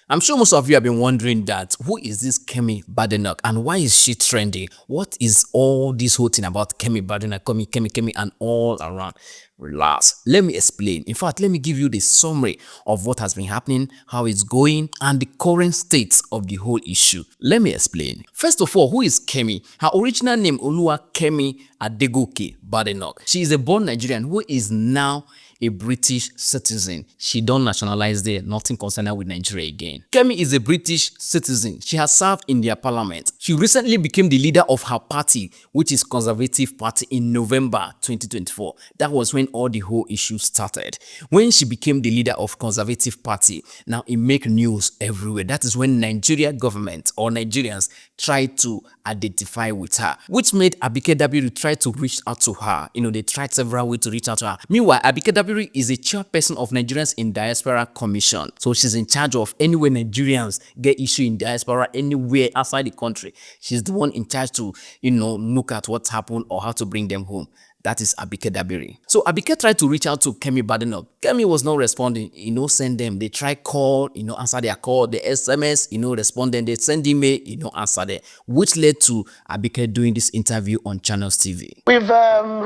I'm sure most of you have been wondering that who is this Kemi Badenoch and why is she trending? What is all this whole thing about Kemi Badenoch, Kemi, and all around? Relax. Let me explain. In fact, let me give you the summary of what has been happening, how it's going, and the current state of the whole issue. Let me explain. First of all, who is Kemi? Her original name, Olua Kemi Adegoke Badenoch. She is a born Nigerian who is now a British citizen. She don't nationalize there, nothing concerned her with Nigeria again. Kemi is a British citizen. She has served in their parliament. She recently became the leader of her party, which is Conservative Party, in November 2024. That was when all the whole issue started. When she became the leader of Conservative Party, now it make news everywhere. That is when Nigeria government or Nigerians tried to identify with her, which made Abike Dabiri try to reach out to her. They tried several ways to reach out to her. Meanwhile, Abike Dabiri is a chairperson of Nigerians in Diaspora Commission. So she's in charge of anywhere Nigerians get issue in diaspora, anywhere outside the country. She's the one in charge to, look at what's happened or how to bring them home. That is Abike Dabiri. So Abike tried to reach out to Kemi Badenoch. Kemi was not responding. Send them. They try call, answer their call. The SMS, respond them. They send email, answer them. Which led to Abike doing this interview on Channels TV. We've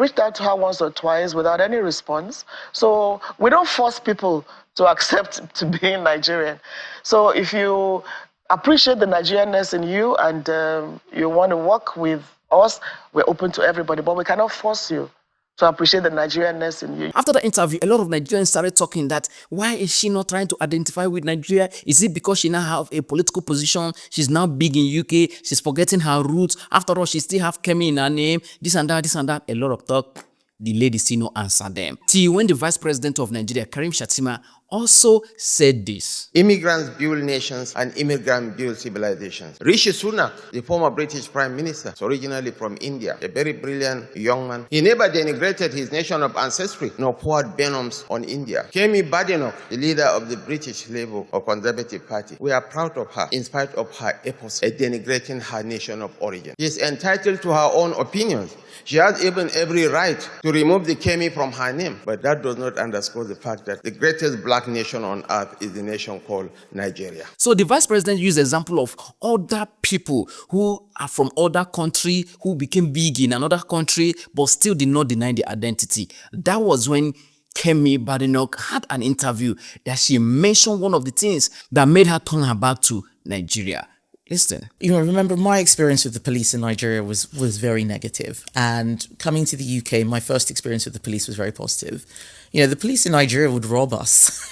reached out to her once or twice without any response. So we don't force people to accept to be Nigerian. So if you appreciate the Nigerianness in you and you want to work with us, we're open to everybody, but we cannot force you to appreciate the Nigerianness in you. After the interview, a lot of Nigerians started talking that why is she not trying to identify with Nigeria? Is it because she now have a political position? She's now big in UK. She's forgetting her roots. After all, she still have Kemi in her name. This and that, this and that. A lot of talk. The lady still no answer them. Till when the Vice President of Nigeria, Karim Shettima, also said this. Immigrants build nations and immigrants build civilizations. Rishi Sunak, the former British Prime Minister, is originally from India, a very brilliant young man. He never denigrated his nation of ancestry nor poured venoms on India. Kemi Badenoch, the leader of the British Labour or Conservative Party, we are proud of her in spite of her efforts at denigrating her nation of origin. She is entitled to her own opinions. She has even every right to remove the Kemi from her name, but that does not underscore the fact that the greatest black nation on earth is the nation called Nigeria. So the Vice President used example of other people who are from other country who became big in another country but still did not deny their identity. That was when Kemi Badenoch had an interview that she mentioned one of the things that made her turn her back to Nigeria. Listen. Remember my experience with the police in Nigeria was very negative. And coming to the UK, my first experience with the police was very positive. The police in Nigeria would rob us.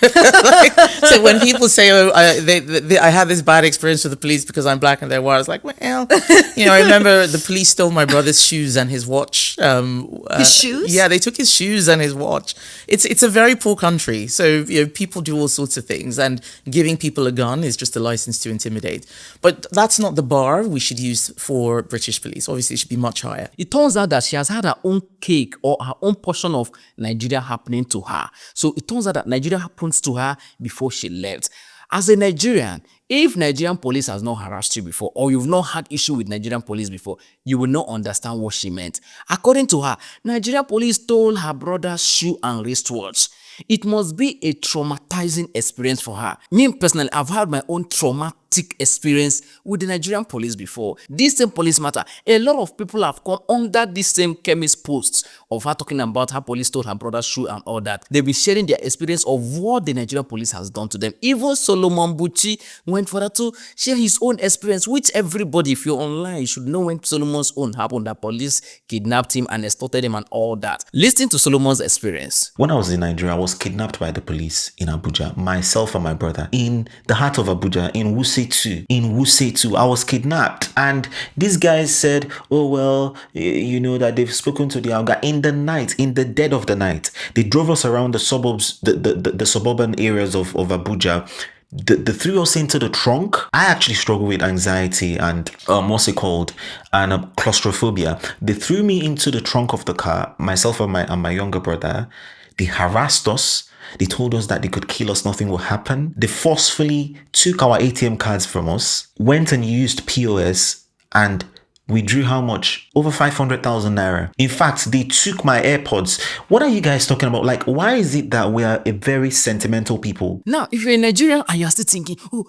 So when people say, "Oh, I had this bad experience with the police because I'm black and they're white," I was like, "Well, I remember the police stole my brother's shoes and his watch." His shoes? Yeah, they took his shoes and his watch. It's a very poor country, so people do all sorts of things, and giving people a gun is just a license to intimidate. But that's not the bar we should use for British police. Obviously, it should be much higher. It turns out that she has had her own cake or her own portion of Nigeria happening to her. So it turns out that Nigeria happens to her before she left. As a Nigerian, if Nigerian police has not harassed you before or you've not had issue with Nigerian police before, you will not understand what she meant. According to her, Nigerian police stole her brother's shoe and wristwatch. It must be a traumatizing experience for her. Me personally, I've had my own traumatic experience with the Nigerian police before. This same police matter, a lot of people have come under this same Kemi's posts of her talking about how police stole her brother's shoe and all that. They've been sharing their experience of what the Nigerian police has done to them. Even Solomon Buchi went further to share his own experience, which everybody, if you're online, should know when Solomon's own happened, that police kidnapped him and extorted him and all that. Listen to Solomon's experience. When I was in Nigeria, I was kidnapped by the police in Abuja, myself and my brother, in the heart of Abuja, in Wuse 2. I was kidnapped, and these guys said, "Oh well, that they've spoken to the Alga in the night, in the dead of the night." They drove us around the suburbs, the suburban areas of Abuja. They threw us into the trunk. I actually struggle with anxiety and claustrophobia. They threw me into the trunk of the car, myself and my younger brother. They harassed us. They told us that they could kill us, nothing will happen. They forcefully took our ATM cards from us, went and used POS, and withdrew how much? Over 500,000 naira. In fact, they took my AirPods. What are you guys talking about? Like, why is it that we are a very sentimental people? Now, if you're a Nigerian and you're still thinking, oh,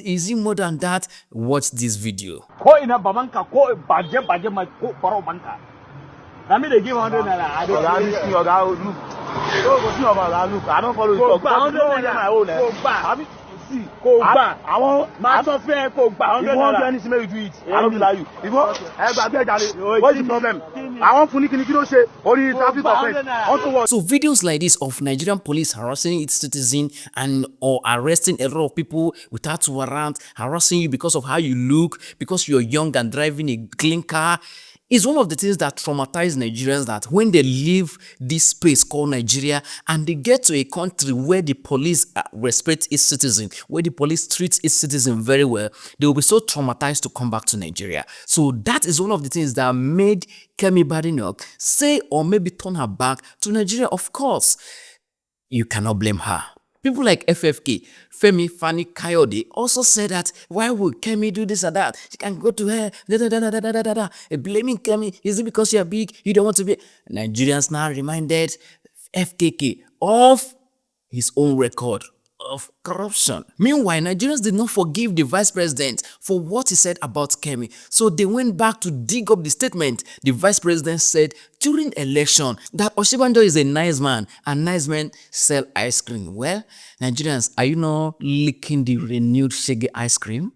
is it more than that? Watch this video. Ko ina babanka ko baje mai ko baro banka. Na me dey give 100 naira. I don't see oga look. Go see oga look. I don't follow you. 100 naira my own. Go back. See, go back. I want my software go back. 100 naira. If you want to do anything, make you do it. I don't be like you. If you what's the problem? I want funny kini say only traffic offense. Also what? So videos like this of Nigerian police harassing its citizen and or arresting a lot of people without warrant, harassing you because of how you look, because you're young and driving a clean car, is one of the things that traumatize Nigerians, that when they leave this space called Nigeria and they get to a country where the police respect its citizen, where the police treats its citizen very well, they will be so traumatized to come back to Nigeria. So that is one of the things that made Kemi Badenoch say or maybe turn her back to Nigeria. Of course, you cannot blame her. People like FFK, Femi Fani Kayode, also said that why would Kemi do this or that? She can go to her, blaming Kemi. Is it because you're big, you don't want to be? Nigerians now reminded FKK of his own record of corruption. Meanwhile, Nigerians did not forgive the vice president for what he said about Kemi. So they went back to dig up the statement the vice president said during election that Oshibanjo is a nice man and nice men sell ice cream. Well, Nigerians, are you not licking the renewed Shege ice cream?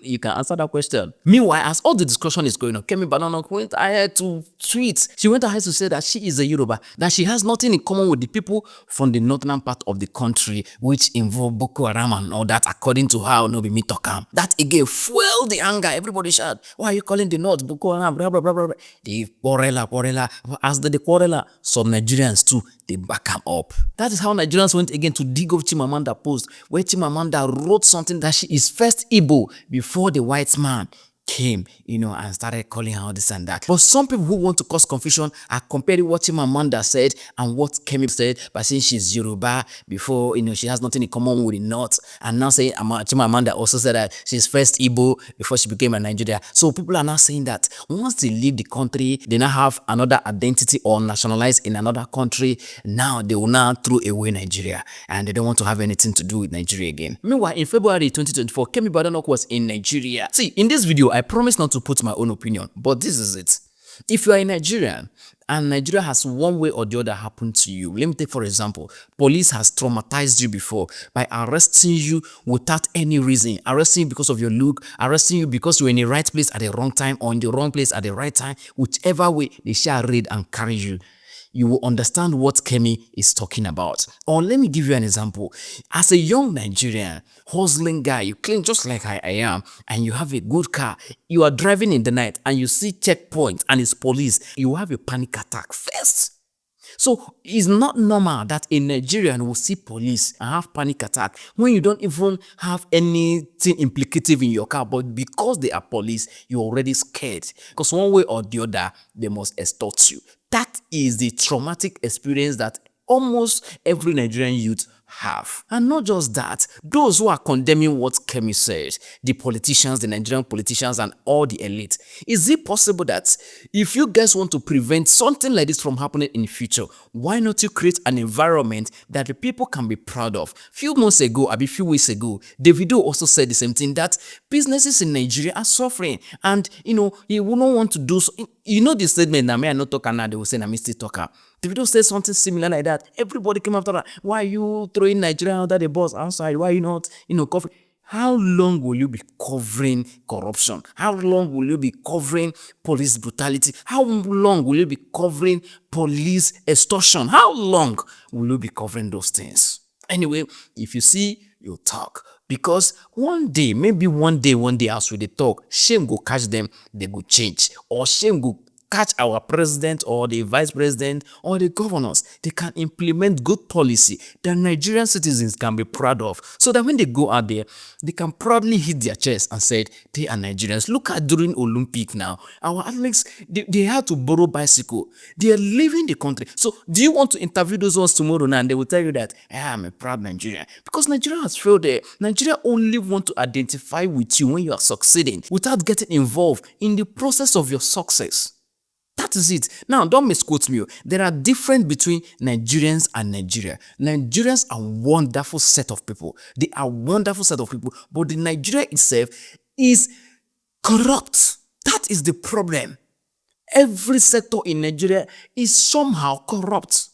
You can answer that question. Meanwhile, as all the discussion is going on, Kemi Badenoch went ahead to tweet. She went ahead to say that she is a Yoruba, that she has nothing in common with the people from the northern part of the country, which involve Boko Haram and all that, according to her, no be me talk am. That again fueled the anger. Everybody shout, why are you calling the north Boko Haram? Blah, blah, blah, blah. The quarrela. As the quarrela, some Nigerians too, they back him up. That is how Nigerians went again to dig up Chimamanda post, where Chimamanda wrote something that she is first Igbo before the white man came, and started calling her this and that. But some people who want to cause confusion are comparing what Chimamanda said and what Kemi said by saying she's Yoruba before, she has nothing in common with the North, and now saying Chimamanda also said that she's first Igbo before she became a Nigeria. So people are now saying that once they leave the country, they now have another identity or nationalize in another country. Now they will now throw away Nigeria and they don't want to have anything to do with Nigeria again. Meanwhile, in February 2024, Kemi Badenoch was in Nigeria. See, in this video, I promise not to put my own opinion, but this is it. If you are a Nigerian and Nigeria has one way or the other happened to you, let me take for example, police has traumatized you before by arresting you without any reason, arresting you because of your look, arresting you because you're in the right place at the wrong time or in the wrong place at the right time, whichever way they shall raid and carry you. You will understand what Kemi is talking about. Or let me give you an example. As a young Nigerian, hustling guy, you clean just like I am, and you have a good car, you are driving in the night and you see checkpoint and it's police, you have a panic attack first. So it's not normal that a Nigerian will see police and have panic attack when you don't even have anything implicative in your car, but because they are police, you're already scared. Because one way or the other, they must extort you. That is the traumatic experience that almost every Nigerian youth have. And not just that, those who are condemning what Kemi said, the politicians, the Nigerian politicians and all the elite, is it possible that if you guys want to prevent something like this from happening in the future, why not you create an environment that the people can be proud of? Few months ago, a few weeks ago, Davido also said the same thing, that businesses in Nigeria are suffering and he will not want to do so. The statement, I not talk now, they will say, I'm still talker. Davido said something similar like that. Everybody came after that. Why are you throwing Nigeria under the bus outside? Why are you not, covering? How long will you be covering corruption? How long will you be covering police brutality? How long will you be covering police extortion? How long will you be covering those things? Anyway, if you see, you talk. Because one day, as we they talk, shame go catch them, they go change. Or shame go catch our president or the vice president or the governors. They can implement good policy that Nigerian citizens can be proud of, so that when they go out there, they can proudly hit their chest and say they are Nigerians. Look at during Olympic now, our athletes, they had to borrow bicycle. They are leaving the country. So do you want to interview those ones tomorrow now and they will tell you that I'm a proud Nigerian? Because Nigeria has failed there. Nigeria only want to identify with you when you are succeeding without getting involved in the process of your success. That is it. Now, don't misquote me. There are difference between Nigerians and Nigeria. Nigerians are wonderful set of people. They are wonderful set of people. But the Nigeria itself is corrupt. That is the problem. Every sector in Nigeria is somehow corrupt.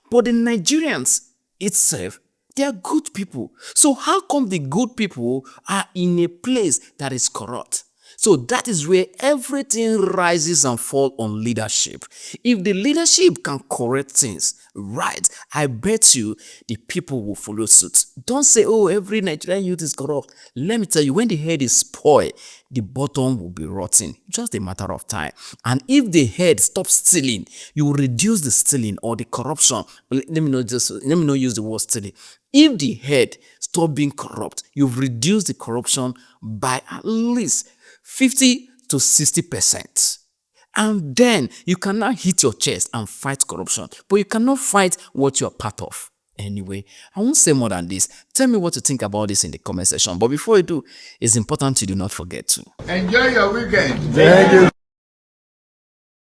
But the Nigerians itself, they are good people. So how come the good people are in a place that is corrupt? So that is where everything rises and falls on leadership. If the leadership can correct things, right, I bet you the people will follow suit. Don't say, oh, every Nigerian youth is corrupt. Let me tell you, when the head is spoiled, the bottom will be rotten. Just a matter of time. And if the head stops stealing, you will reduce the stealing or the corruption. Let me not use the word stealing. If the head stop being corrupt, you've reduced the corruption by at least 50 to 60%. And then you can now hit your chest and fight corruption. But you cannot fight what you're part of. Anyway, I won't say more than this. Tell me what you think about this in the comment section. But before you do, it's important you do not forget to enjoy your weekend. Thank you.